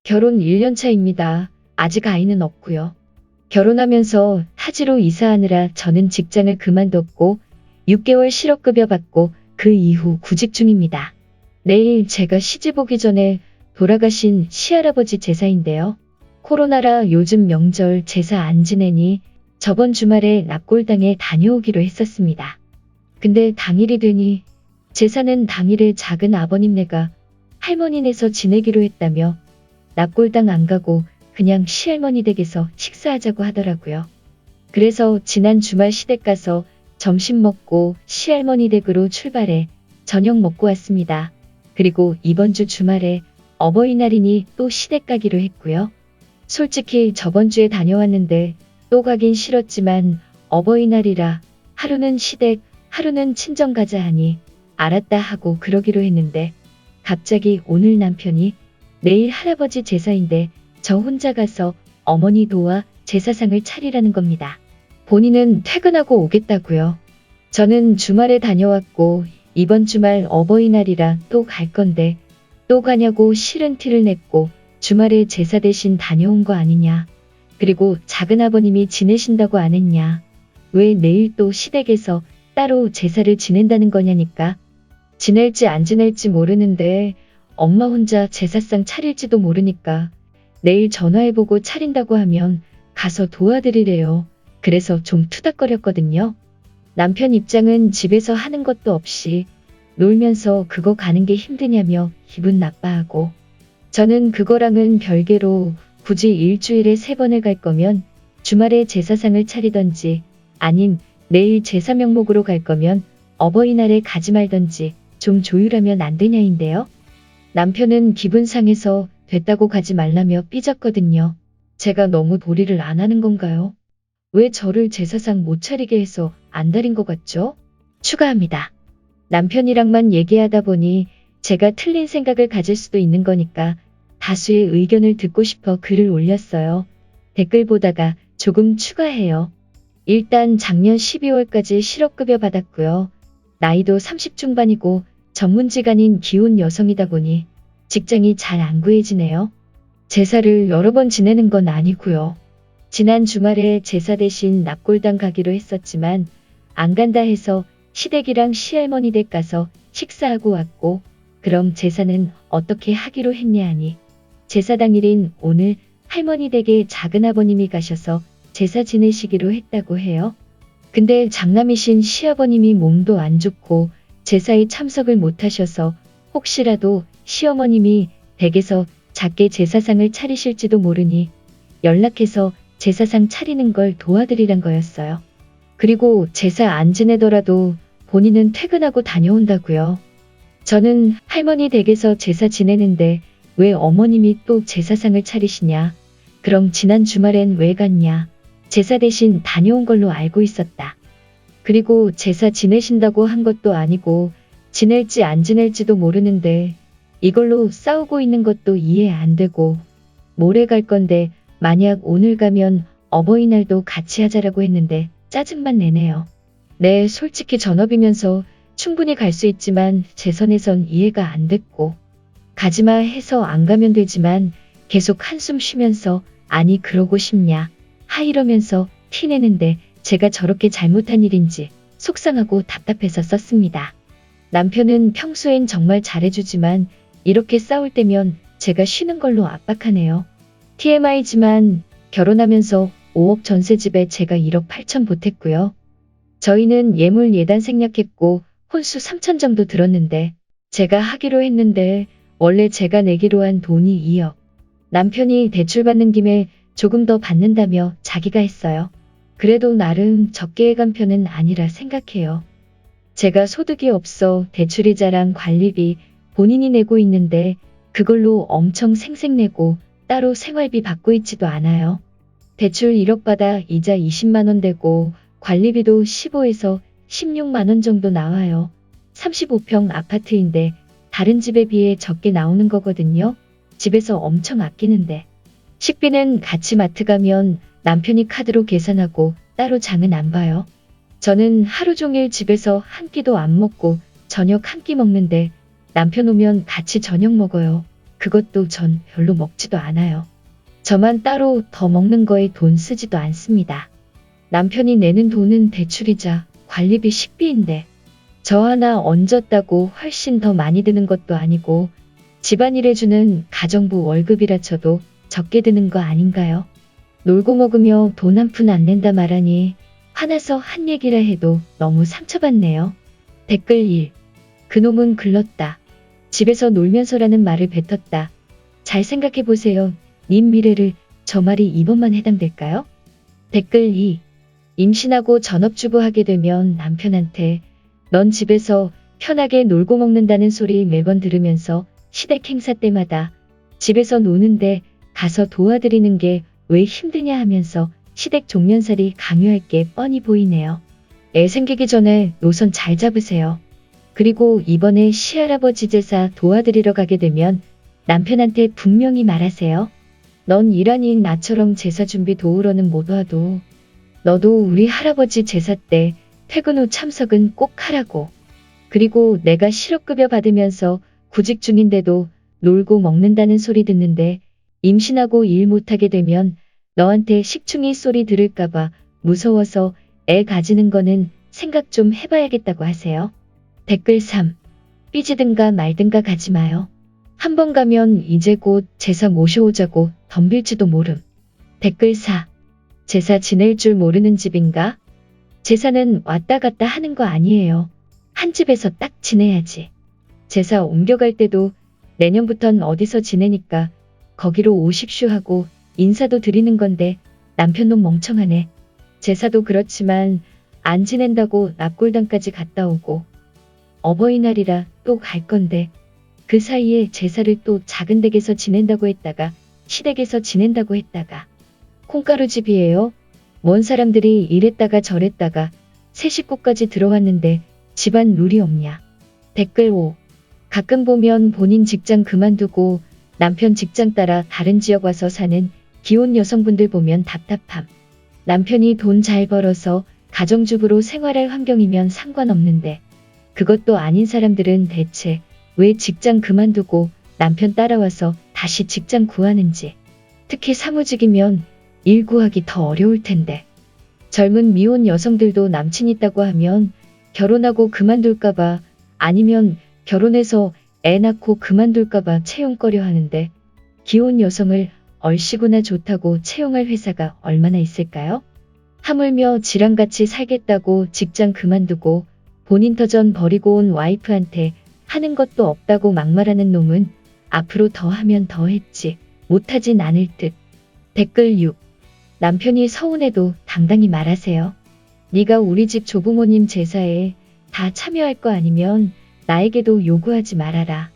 결혼 1년 차입니다. 아직 아이는 없고요. 결혼하면서 타지로 이사하느라 저는 직장을 그만뒀고 6개월 실업급여 받고 그 이후 구직 중입니다. 내일 제가 시집 오기 전에 돌아가신 시할아버지 제사인데요. 코로나라 요즘 명절 제사 안 지내니 저번 주말에 납골당에 다녀오기로 했었습니다. 근데 당일이 되니 제사는 당일에 작은 아버님네가 할머니네서 지내기로 했다며 납골당 안 가고 그냥 시할머니 댁에서 식사하자고 하더라고요. 그래서 지난 주말 시댁 가서 점심 먹고 시할머니 댁으로 출발해 저녁 먹고 왔습니다. 그리고 이번 주 주말에 어버이날이니 또 시댁 가기로 했고요. 솔직히 저번 주에 다녀왔는데 또 가긴 싫었지만 어버이날이라 하루는 시댁, 하루는 친정 가자 하니 알았다 하고 그러기로 했는데 갑자기 오늘 남편이 내일 할아버지 제사인데 저 혼자 가서 어머니 도와 제사상을 차리라는 겁니다. 본인은 퇴근하고 오겠다고요. 저는 주말에 다녀왔고 이번 주말 어버이날이라 또 갈 건데 또 가냐고 싫은 티를 냈고 주말에 제사 대신 다녀온 거 아니냐. 그리고 작은아버님이 지내신다고 안 했냐. 왜 내일 또 시댁에서 따로 제사를 지낸다는 거냐니까. 지낼지 안 지낼지 모르는데 엄마 혼자 제사상 차릴지도 모르니까 내일 전화해보고 차린다고 하면 가서 도와드리래요. 그래서 좀 투닥거렸거든요. 남편 입장은 집에서 하는 것도 없이 놀면서 그거 가는 게 힘드냐며 기분 나빠하고 저는 그거랑은 별개로 굳이 일주일에 3번을 갈 거면 주말에 제사상을 차리던지 아님 내일 제사 명목으로 갈 거면 어버이날에 가지 말던지 좀 조율하면 안 되냐인데요. 남편은 기분 상해서 됐다고 가지 말라며 삐졌거든요. 제가 너무 도리를 안 하는 건가요? 왜 저를 제사상 못 차리게 해서 안달인 것 같죠? 추가합니다. 남편이랑만 얘기하다 보니 제가 틀린 생각을 가질 수도 있는 거니까 다수의 의견을 듣고 싶어 글을 올렸어요. 댓글 보다가 조금 추가해요. 일단 작년 12월까지 실업급여 받았고요. 나이도 30 중반이고 전문직아닌 기혼 여성이다 보니 직장이 잘 안 구해지네요. 제사를 여러 번 지내는 건 아니고요. 지난 주말에 제사 대신 납골당 가기로 했었지만 안 간다 해서 시댁이랑 시할머니 댁 가서 식사하고 왔고 그럼 제사는 어떻게 하기로 했냐 하니 제사 당일인 오늘 할머니 댁에 작은아버님이 가셔서 제사 지내시기로 했다고 해요. 근데 장남이신 시아버님이 몸도 안 좋고 제사에 참석을 못 하셔서 혹시라도 시어머님이 댁에서 작게 제사상을 차리실지도 모르니 연락해서 제사상 차리는 걸 도와드리란 거였어요. 그리고 제사 안 지내더라도 본인은 퇴근하고 다녀온다고요. 저는 할머니 댁에서 제사 지내는데 왜 어머님이 또 제사상을 차리시냐. 그럼 지난 주말엔 왜 갔냐. 제사 대신 다녀온 걸로 알고 있었다. 그리고 제사 지내신다고 한 것도 아니고 지낼지 안 지낼지도 모르는데 이걸로 싸우고 있는 것도 이해 안 되고 모레 갈 건데 만약 오늘 가면 어버이날도 같이 하자라고 했는데 짜증만 내네요. 네, 솔직히 전업이면서 충분히 갈 수 있지만 제 선에선 이해가 안 됐고 가지마 해서 안 가면 되지만 계속 한숨 쉬면서 아니 그러고 싶냐 하 이러면서 티내는데 제가 저렇게 잘못한 일인지 속상하고 답답해서 썼습니다. 남편은 평소엔 정말 잘해주지만 이렇게 싸울 때면 제가 쉬는 걸로 압박하네요. TMI지만 결혼하면서 5억 전세집에 제가 1억 8천 보탰고요. 저희는 예물 예단 생략했고 혼수 3천 정도 들었는데 제가 하기로 했는데 원래 제가 내기로 한 돈이 2억. 남편이 대출받는 김에 조금 더 받는다며 자기가 했어요. 그래도 나름 적게 해간 편은 아니라 생각해요. 제가 소득이 없어 대출이자랑 관리비 본인이 내고 있는데 그걸로 엄청 생색내고 따로 생활비 받고 있지도 않아요. 대출 1억 받아 이자 20만 원 되고 관리비도 15에서 16만 원 정도 나와요. 35평 아파트인데 다른 집에 비해 적게 나오는 거거든요. 집에서 엄청 아끼는데. 식비는 같이 마트 가면 남편이 카드로 계산하고 따로 장은 안 봐요. 저는 하루 종일 집에서 한 끼도 안 먹고 저녁 한 끼 먹는데 남편 오면 같이 저녁 먹어요. 그것도 전 별로 먹지도 않아요. 저만 따로 더 먹는 거에 돈 쓰지도 않습니다. 남편이 내는 돈은 대출이자 관리비 식비인데 저 하나 얹었다고 훨씬 더 많이 드는 것도 아니고 집안일 해주는 가정부 월급이라 쳐도 적게 드는 거 아닌가요? 놀고 먹으며 돈 한 푼 안 낸다 말하니 화나서 한 얘기라 해도 너무 상처받네요. 댓글 1. 그놈은 글렀다. 집에서 놀면서라는 말을 뱉었다. 잘 생각해보세요. 님 미래를 저 말이 이번만 해당될까요? 댓글 2. 임신하고 전업주부 하게 되면 남편한테 넌 집에서 편하게 놀고 먹는다는 소리 매번 들으면서 시댁 행사 때마다 집에서 노는데 가서 도와드리는 게 왜 힘드냐 하면서 시댁 종면살이 강요할 게 뻔히 보이네요. 애 생기기 전에 노선 잘 잡으세요. 그리고 이번에 시할아버지 제사 도와드리러 가게 되면 남편한테 분명히 말하세요. 넌 일하니 나처럼 제사 준비 도우러는 못 와도 너도 우리 할아버지 제사 때 퇴근 후 참석은 꼭 하라고. 그리고 내가 실업급여 받으면서 구직 중인데도 놀고 먹는다는 소리 듣는데 임신하고 일 못하게 되면 너한테 식충이 소리 들을까봐 무서워서 애 가지는 거는 생각 좀 해봐야겠다고 하세요. 댓글 3. 삐지든가 말든가 가지 마요. 한 번 가면 이제 곧 제사 모셔오자고 덤빌지도 모름. 댓글 4. 제사 지낼 줄 모르는 집인가? 제사는 왔다 갔다 하는 거 아니에요. 한 집에서 딱 지내야지. 제사 옮겨갈 때도 내년부턴 어디서 지내니까 거기로 오십슈 하고 인사도 드리는 건데 남편놈 멍청하네. 제사도 그렇지만 안 지낸다고 납골당까지 갔다 오고 어버이날이라 또 갈 건데 그 사이에 제사를 또 작은 댁에서 지낸다고 했다가 시댁에서 지낸다고 했다가 콩가루집이에요. 뭔 사람들이 이랬다가 저랬다가 새 식구까지 들어왔는데 집안 룰이 없냐. 댓글 5. 가끔 보면 본인 직장 그만두고 남편 직장 따라 다른 지역 와서 사는 기혼 여성분들 보면 답답함. 남편이 돈 잘 벌어서 가정주부로 생활할 환경이면 상관없는데 그것도 아닌 사람들은 대체 왜 직장 그만두고 남편 따라와서 다시 직장 구하는지. 특히 사무직이면 일 구하기 더 어려울 텐데. 젊은 미혼 여성들도 남친 있다고 하면 결혼하고 그만둘까봐 아니면 결혼해서 애 낳고 그만둘까봐 채용거려 하는데 기혼 여성을 얼씨구나 좋다고 채용할 회사가 얼마나 있을까요? 하물며 지랑같이 살겠다고 직장 그만두고 본인 터전 버리고 온 와이프한테 하는 것도 없다고 막말하는 놈은 앞으로 더 하면 더 했지 못하진 않을 듯. 댓글 6. 남편이 서운해도 당당히 말하세요. 네가 우리 집 조부모님 제사에 다 참여할 거 아니면 나에게도 요구하지 말아라.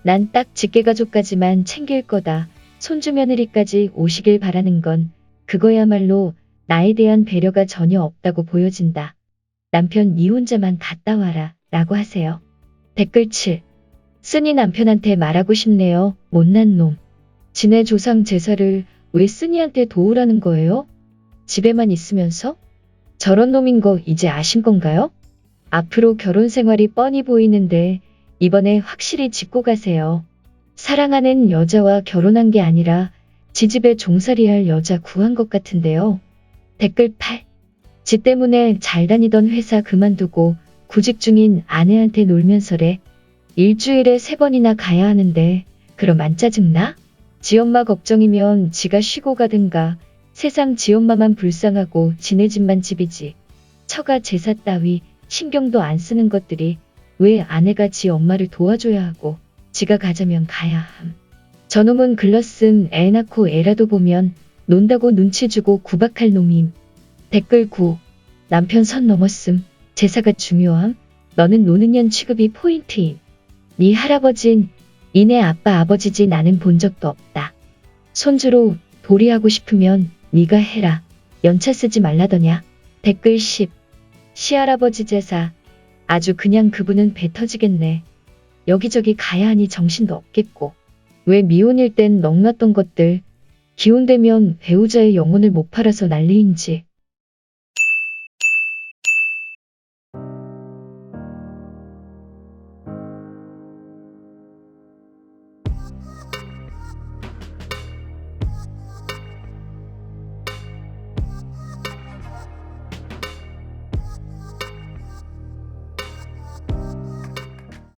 난 딱 직계가족까지만 챙길 거다. 손주 며느리까지 오시길 바라는 건 그거야말로 나에 대한 배려가 전혀 없다고 보여진다. 남편 니 혼자만 갔다 와라 라고 하세요. 댓글 7. 쓰니 남편한테 말하고 싶네요. 못난 놈. 지네 조상 제사를 왜 쓰니한테 도우라는 거예요? 집에만 있으면서? 저런 놈인 거 이제 아신 건가요? 앞으로 결혼 생활이 뻔히 보이는데 이번에 확실히 짚고 가세요. 사랑하는 여자와 결혼한 게 아니라 지집에 종살이할 여자 구한 것 같은데요. 댓글 8. 지 때문에 잘 다니던 회사 그만두고 구직 중인 아내한테 놀면서래. 일주일에 3번이나 가야 하는데 그럼 안 짜증나? 지엄마 걱정이면 지가 쉬고 가든가. 세상 지엄마만 불쌍하고 지네 집만 집이지. 처가 제사 따위 신경도 안 쓰는 것들이 왜 아내가 지 엄마를 도와줘야 하고 지가 가자면 가야 함. 저놈은 글렀음 애 낳고 애라도 보면 논다고 눈치 주고 구박할 놈임. 댓글 9. 남편 선 넘었음. 제사가 중요함. 너는 노는 년 취급이 포인트임. 네 할아버진 니네 아빠 아버지지 나는 본 적도 없다. 손주로 도리하고 싶으면 네가 해라. 연차 쓰지 말라더냐. 댓글 10. 시할아버지 제사. 아주 그냥 그분은 배 터지겠네. 여기저기 가야 하니 정신도 없겠고. 왜 미혼일 땐 넉놨던 것들 기혼되면 배우자의 영혼을 못 팔아서 난리인지.